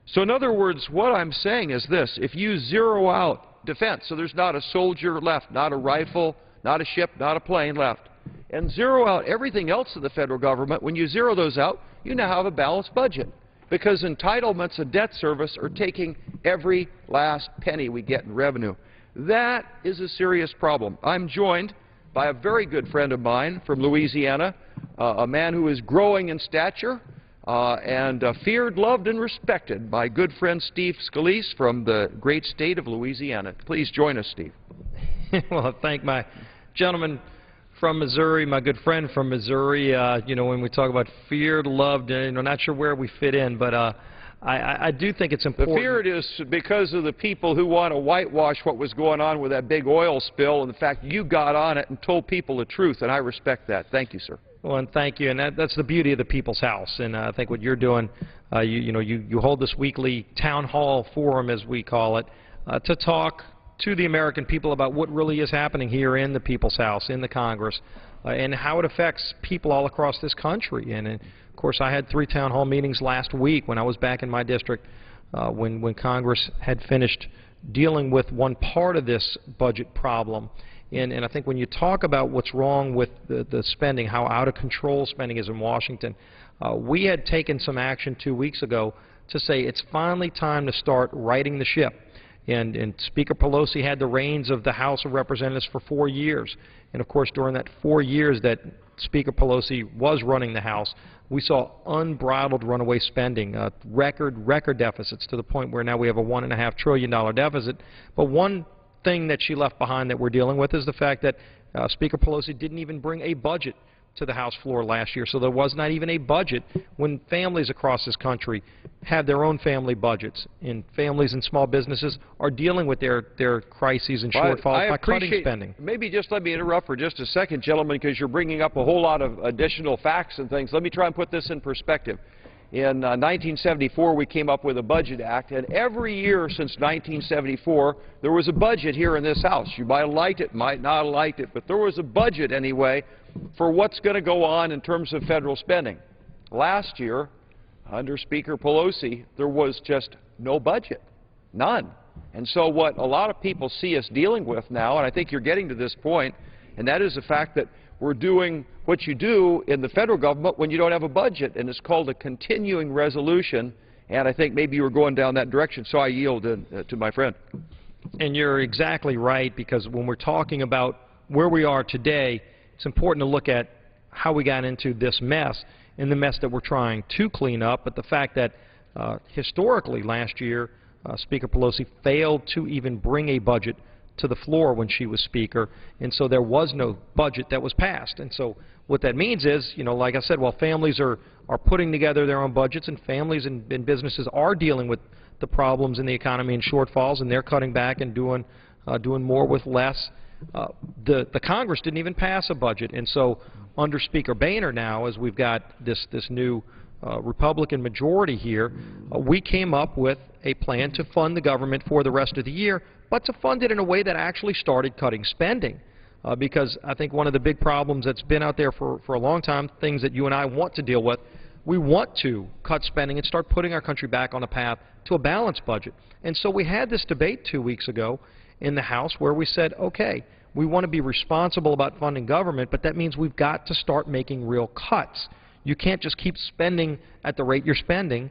Speaker 8: So in other words, what I'm saying is this: if you zero out defense, so there's not a soldier left, not a rifle, not a ship, not a plane left, and zero out everything else of the federal government, when you zero those out, you now have a balanced budget, because entitlements and debt service are taking every last penny we get in revenue. That is a serious problem. I'm joined by a very good friend of mine from Louisiana, a man who is growing in stature and feared, loved, and respected, my good friend Steve Scalise from the great state of Louisiana. Please join us, Steve.
Speaker 9: Well, I thank my gentleman from Missouri, my good friend from Missouri. You know, when we talk about feared, loved, not sure where we fit in, but I do think it's
Speaker 8: The
Speaker 9: important.
Speaker 8: fear it is because of the people who want to whitewash what was going on with that big oil spill, and the fact you got on it and told people the truth, and I respect that. Thank you, sir.
Speaker 9: Well, and thank you, and that's the beauty of the People's House. And I think what you're doing, you hold this weekly town hall forum, as we call it, to talk to the American people about what really is happening here in the People's House, in the Congress, and how it affects people all across this country. And of course, I had 3 town hall meetings last week when I was back in my district, when Congress had finished dealing with one part of this budget problem. And I think when you talk about what's wrong with the spending, how out of control spending is in Washington, we had taken some action 2 weeks ago to say it's finally time to start righting the ship. And Speaker Pelosi had the reins of the House of Representatives for 4 years. And of course, during that 4 years that Speaker Pelosi was running the House, we saw unbridled runaway spending, record deficits, to the point where now we have a $1.5 trillion deficit. But one thing that she left behind that we're dealing with is the fact that Speaker Pelosi didn't even bring a budget to the House floor last year, so there was not even a budget when families across this country have their own family budgets, and families and small businesses are dealing with their crises and shortfalls by cutting spending.
Speaker 8: Maybe just let me interrupt for just a second, gentlemen, because you're bringing up a whole lot of additional facts and things. Let me try and put this in perspective. In 1974, we came up with a Budget Act, and every year since 1974, there was a budget here in this House. You might have liked it, might not have liked it, but there was a budget anyway for what's going to go on in terms of federal spending. Last year, under Speaker Pelosi, there was just no budget, none. And so what a lot of people see us dealing with now, and I think you're getting to this point, and that is the fact that we're doing what you do in the federal government when you don't have a budget, and it's called a continuing resolution, and I think maybe you were going down that direction, so I yield to my friend.
Speaker 9: And you're exactly right, because when we're talking about where we are today, it's important to look at how we got into this mess, and the mess that we're trying to clean up, but the fact that historically last year, Speaker Pelosi failed to even bring a budget to the floor when she was Speaker, and so there was no budget that was passed. And so what that means is, like I said, while families are putting together their own budgets, and families and businesses are dealing with the problems in the economy and shortfalls, and they're cutting back and doing more with less, the Congress didn't even pass a budget. And so under Speaker Boehner now, as we've got this new Republican majority here, we came up with a plan to fund the government for the rest of the year, but to fund it in a way that actually started cutting spending. Because I think one of the big problems that's been out there for a long time, things that you and I want to deal with, we want to cut spending and start putting our country back on a path to a balanced budget. And so we had this debate 2 weeks ago in the House where we said, okay, we want to be responsible about funding government, but that means we've got to start making real cuts. You can't just keep spending at the rate you're spending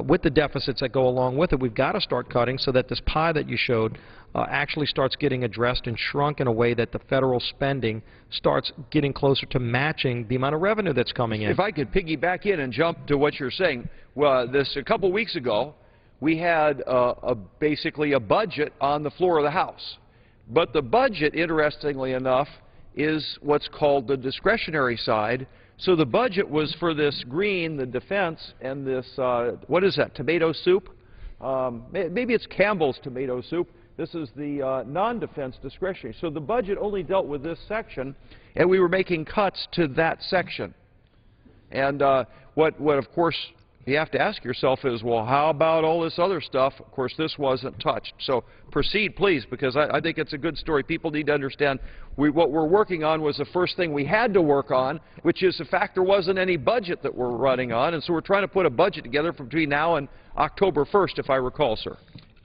Speaker 9: with the deficits that go along with it. We've got to start cutting so that this pie that you showed actually starts getting addressed and shrunk in a way that the federal spending starts getting closer to matching the amount of revenue that's coming in.
Speaker 8: If I could piggyback in and jump to what you're saying, well, a couple weeks ago, we had basically a budget on the floor of the House. But the budget, interestingly enough, is what's called the discretionary side. So the budget was for this green, the defense, and this, what is that, tomato soup? Maybe it's Campbell's tomato soup. This is the non-defense discretionary. So the budget only dealt with this section, and we were making cuts to that section. And what of course, you have to ask yourself is, well, how about all this other stuff? Of course, this wasn't touched. So proceed, please, because I think it's a good story. People need to understand what we're working on was the first thing we had to work on, which is the fact there wasn't any budget that we're running on. And so we're trying to put a budget together from between now and October 1st, if I recall, sir.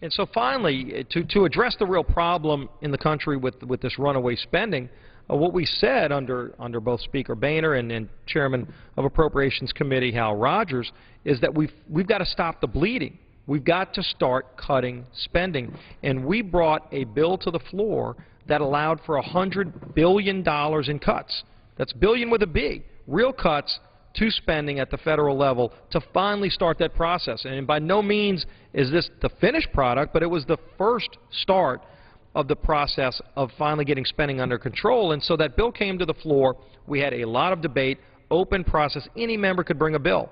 Speaker 9: And so finally, to address the real problem in the country with this runaway spending, what we said under both Speaker Boehner and Chairman of Appropriations Committee Hal Rogers is that we've got to stop the bleeding. We've got to start cutting spending. And we brought a bill to the floor that allowed for $100 billion in cuts. That's billion with a B, real cuts to spending at the federal level to finally start that process. And by no means is this the finished product, but it was the first start of the process of finally getting spending under control. And so that bill came to the floor. We had a lot of debate, open process. Any member could bring a bill.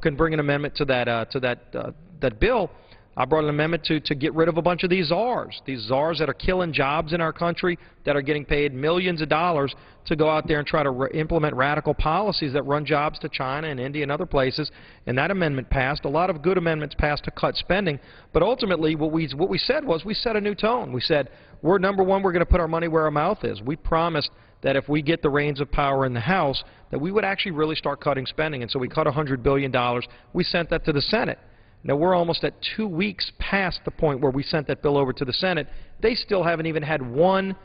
Speaker 9: can bring an amendment to that bill. I brought an amendment to get rid of a bunch of these czars that are killing jobs in our country, that are getting paid millions of dollars to go out there and try to implement radical policies that run jobs to China and India and other places. And that amendment passed. A lot of good amendments passed to cut spending. But ultimately, what we said was we set a new tone. We said, number one, we're going to put our money where our mouth is. We promised that if we get the reins of power in the House, that we would actually really start cutting spending. And so we cut $100 billion. We sent that to the Senate. Now, we're almost at 2 weeks past the point where we sent that bill over to the Senate. They still haven't even had 1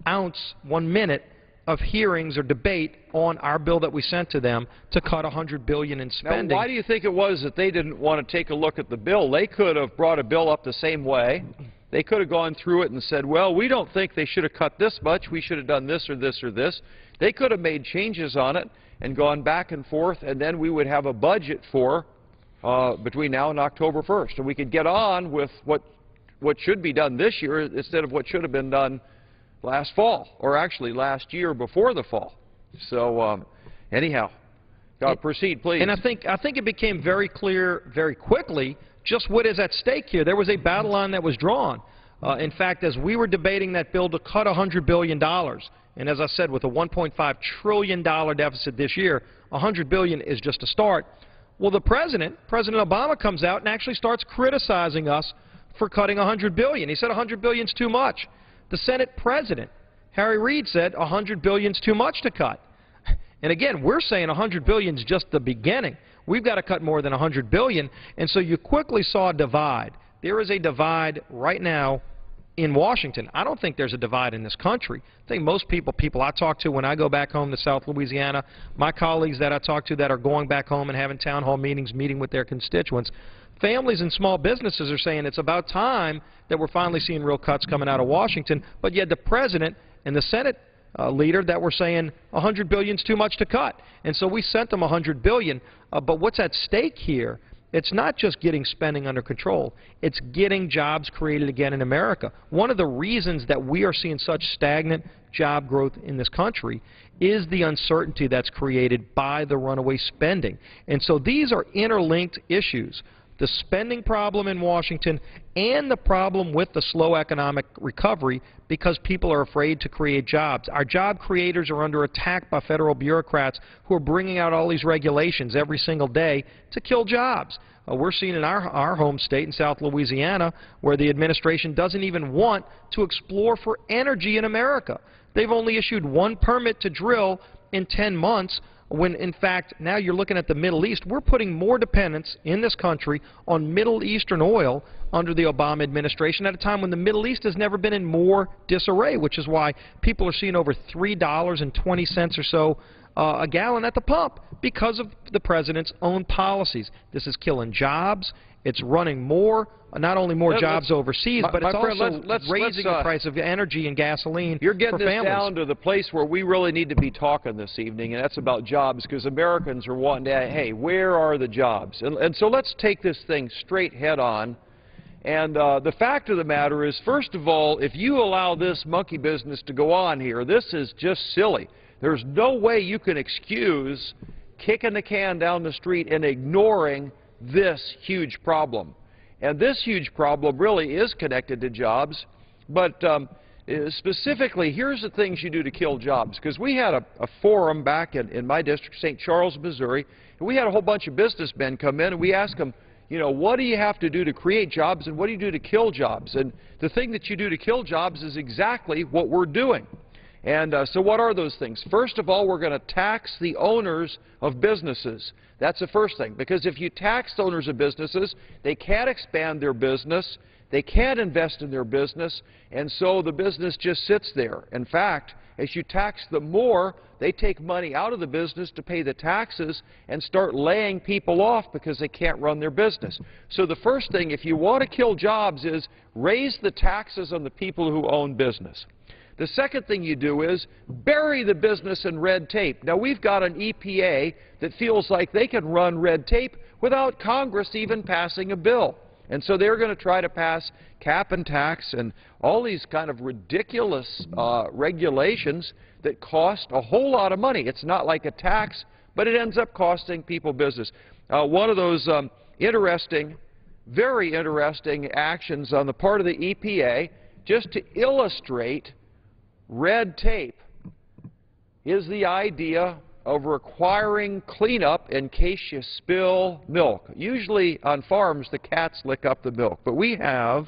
Speaker 9: ounce, 1 minute of hearings or debate on our bill that we sent to them to cut $100 billion in spending.
Speaker 8: Now, why do you think it was that they didn't want to take a look at the bill? They could have brought a bill up the same way. They could have gone through it and said, well, we don't think they should have cut this much. We should have done this or this or this. They could have made changes on it and gone back and forth, and then we would have a budget for between now and October 1st. And we could get on with what should be done this year instead of what should have been done last fall, or actually last year before the fall. So anyhow, proceed, please.
Speaker 9: And I think it became very clear very quickly just what is at stake here. There was a battle line that was drawn. In fact, as we were debating that bill to cut $100 billion, and as I said, with a $1.5 trillion deficit this year, $100 billion is just a start. Well, President Obama comes out and actually starts criticizing us for cutting $100 billion. He said $100 billion is too much. The Senate President, Harry Reid, said $100 billion is too much to cut. And again, we're saying $100 billion is just the beginning. We've got to cut more than $100 billion. And so you quickly saw a divide. There is a divide right now in Washington. I don't think there's a divide in this country. I think most people I talk to when I go back home to South Louisiana, my colleagues that I talk to that are going back home and having town hall meetings, meeting with their constituents, families and small businesses are saying it's about time that we're finally seeing real cuts coming out of Washington, but yet the President and the Senate leader that were saying $100 billion is too much to cut. And so we sent them $100 billion. But what's at stake here, it's not just getting spending under control. It's getting jobs created again in America. One of the reasons that we are seeing such stagnant job growth in this country is the uncertainty that's created by the runaway spending. And so these are interlinked issues. The spending problem in Washington and the problem with the slow economic recovery because people are afraid to create jobs. Our job creators are under attack by federal bureaucrats who are bringing out all these regulations every single day to kill jobs. We're seeing in our home state in South Louisiana where the administration doesn't even want to explore for energy in America. They've only issued 1 permit to drill in 10 months. When, in fact, now you're looking at the Middle East. We're putting more dependence in this country on Middle Eastern oil under the Obama administration at a time when the Middle East has never been in more disarray, which is why people are seeing over $3.20 or so a gallon at the pump because of the President's own policies. This is killing jobs. It's running not only more jobs overseas, but it's also raising the price of energy and gasoline for families.
Speaker 8: You're getting this down to the place where we really need to be talking this evening, and that's about jobs, because Americans are wanting to, hey, where are the jobs? And so let's take this thing straight head on. And the fact of the matter is, first of all, if you allow this monkey business to go on here, this is just silly. There's no way you can excuse kicking the can down the street and ignoring this huge problem. And this huge problem really is connected to jobs, but specifically, here's the things you do to kill jobs. Because we had a forum back in my district, St. Charles, Missouri, and we had a whole bunch of businessmen come in, and we asked them, you know, what do you have to do to create jobs, and what do you do to kill jobs? And the thing that you do to kill jobs is exactly what we're doing. And so what are those things? First of all, we're going to tax the owners of businesses. That's the first thing, because if you tax the owners of businesses, they can't expand their business, they can't invest in their business, and so the business just sits there. In fact, as you tax them more, they take money out of the business to pay the taxes and start laying people off because they can't run their business. So the first thing, if you want to kill jobs, is raise the taxes on the people who own business. The second thing you do is bury the business in red tape. Now, we've got an EPA that feels like they can run red tape without Congress even passing a bill. And so they're going to try to pass cap and tax and all these kind of ridiculous regulations that cost a whole lot of money. It's not like a tax, but it ends up costing people business. one of those interesting, very interesting actions on the part of the EPA, just to illustrate red tape, is the idea of requiring cleanup in case you spill milk. Usually on farms, the cats lick up the milk. But we have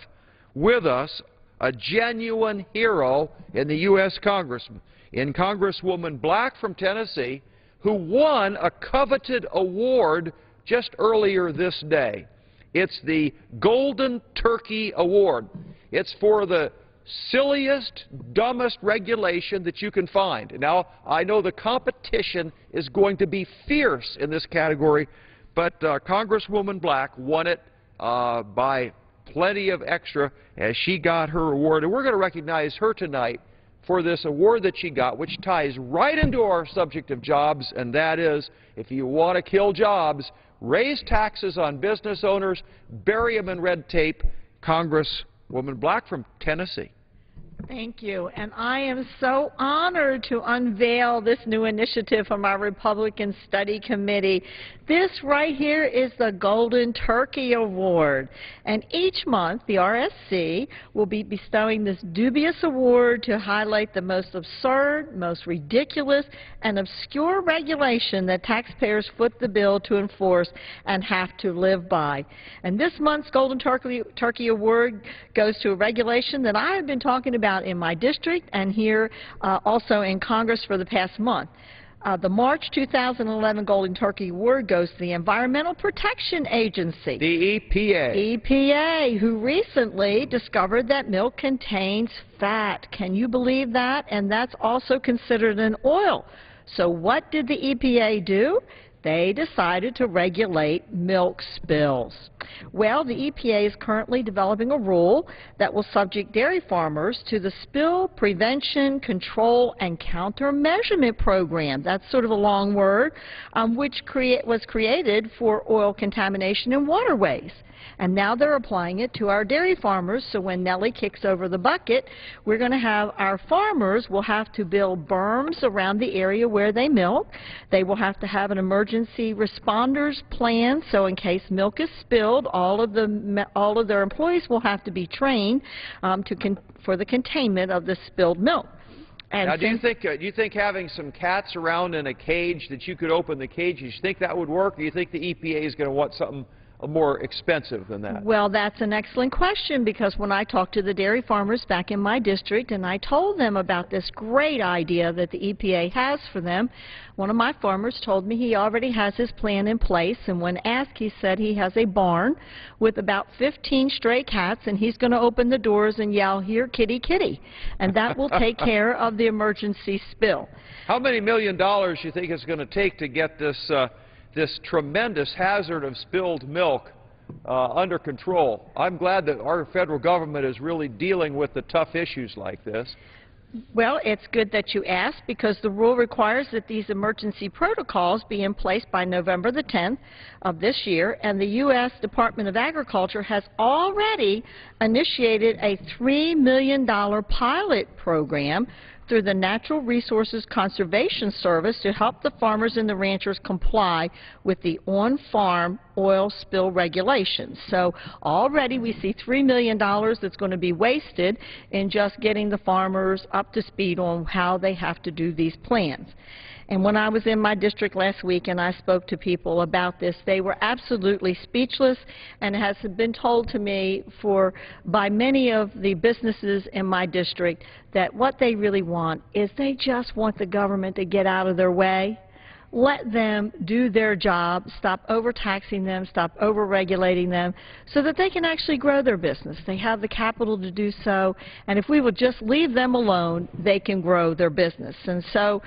Speaker 8: with us a genuine hero in the U.S. Congress, in Congresswoman Black from Tennessee, who won a coveted award just earlier this day. It's the Golden Turkey Award. It's for the silliest, dumbest regulation that you can find. Now, I know the competition is going to be fierce in this category, but Congresswoman Black won it by plenty of extra as she got her award. And we're going to recognize her tonight for this award that she got, which ties right into our subject of jobs, and that is, if you want to kill jobs, raise taxes on business owners, bury them in red tape. Congresswoman Black from Tennessee.
Speaker 10: Thank you. And I am so honored to unveil this new initiative from our Republican Study Committee. This right here is the Golden Turkey Award. And each month, the RSC will be bestowing this dubious award to highlight the most absurd, most ridiculous, and obscure regulation that taxpayers foot the bill to enforce and have to live by. And this month's Golden Turkey Award goes to a regulation that I have been talking about in my district and here also in Congress for the past month. The March 2011 Golden Turkey Award goes to the Environmental Protection Agency.
Speaker 8: The EPA.
Speaker 10: EPA, who recently discovered that milk contains fat. Can you believe that? And that's also considered an oil. So what did the EPA do? They decided to regulate milk spills. Well, the EPA is currently developing a rule that will subject dairy farmers to the Spill Prevention, Control, and Countermeasurement Program. That's sort of a long word, which was created for oil contamination in waterways. And now they're applying it to our dairy farmers, so when Nellie kicks over the bucket, we're going to have our farmers will have to build berms around the area where they milk. They will have to have an emergency responders plan, so in case milk is spilled, all of their employees will have to be trained for the containment of the spilled milk. And
Speaker 8: now, do you think having some cats around in a cage that you could open the cage, do you think that would work, or do you think the EPA is going to want something more expensive than that?
Speaker 10: Well, that's an excellent question, because when I talked to the dairy farmers back in my district and I told them about this great idea that the EPA has for them, one of my farmers told me he already has his plan in place, and when asked, he said he has a barn with about 15 stray cats, and he's going to open the doors and yell, "Here, kitty, kitty," and that will take care of the emergency spill.
Speaker 8: How many $1 million do you think it's going to take to get this tremendous hazard of spilled milk under control? I'm glad that our federal government is really dealing with the tough issues like this.
Speaker 10: Well, it's good that you asked, because the rule requires that these emergency protocols be in place by November the 10th of this year, and the U.S. Department of Agriculture has already initiated a $3 million pilot program through the Natural Resources Conservation Service to help the farmers and the ranchers comply with the on-farm oil spill regulations. So already we see $3 million that's going to be wasted in just getting the farmers up to speed on how they have to do these plans. And when I was in my district last week and I spoke to people about this, they were absolutely speechless, and it has been told to me by many of the businesses in my district that what they really want is they just want the government to get out of their way. Let them do their job, stop overtaxing them, stop overregulating them, so that they can actually grow their business. They have the capital to do so, and if we will just leave them alone, they can grow their business. And so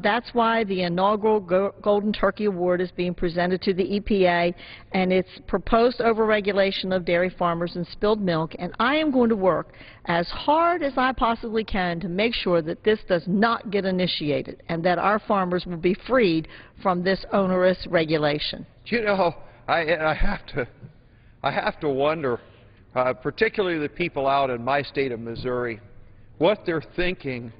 Speaker 10: that's why the inaugural Golden Turkey Award is being presented to the EPA, and it's proposed overregulation of dairy farmers and spilled milk, and I am going to work as hard as I possibly can to make sure that this does not get initiated and that our farmers will be freed from this onerous regulation.
Speaker 8: You know, I have to wonder, particularly the people out in my state of Missouri, what they're thinking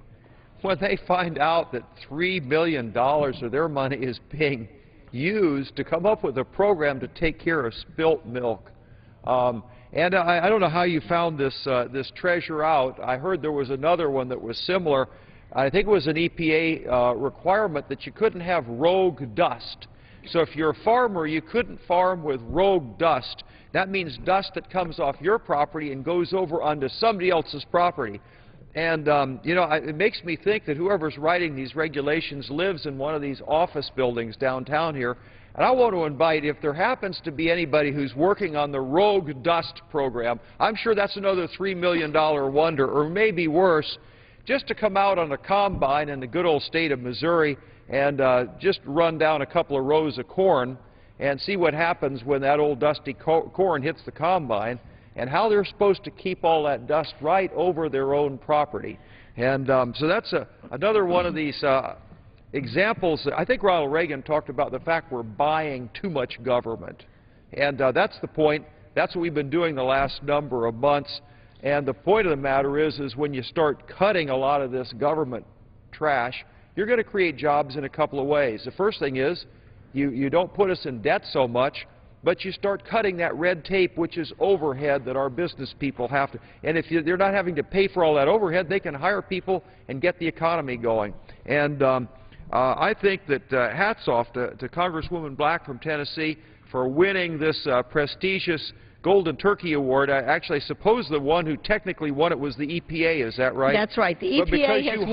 Speaker 8: when they find out that $3 million of their money is being used to come up with a program to take care of spilt milk. And I don't know how you found this treasure out. I heard there was another one that was similar. I think it was an EPA requirement that you couldn't have rogue dust. So if you're a farmer, you couldn't farm with rogue dust. That means dust that comes off your property and goes over onto somebody else's property. And, you know, it makes me think that whoever's writing these regulations lives in one of these office buildings downtown here. And I want to invite, if there happens to be anybody who's working on the rogue dust program, I'm sure that's another $3 million wonder, or maybe worse, just to come out on a combine in the good old state of Missouri and just run down a couple of rows of corn and see what happens when that old dusty corn hits the combine, and how they're supposed to keep all that dust right over their own property. And so that's another one of these examples. I think Ronald Reagan talked about the fact we're buying too much government. And that's the point. That's what we've been doing the last number of months. And the point of the matter is when you start cutting a lot of this government trash, you're going to create jobs in a couple of ways. The first thing is you don't put us in debt so much, but you start cutting that red tape, which is overhead that our business people have to. And if they're not having to pay for all that overhead, they can hire people and get the economy going. And I think that hats off to Congresswoman Black from Tennessee for winning this prestigious Golden Turkey Award. I suppose the one who technically won it was the EPA. Is that right?
Speaker 10: That's right. The EPA has won.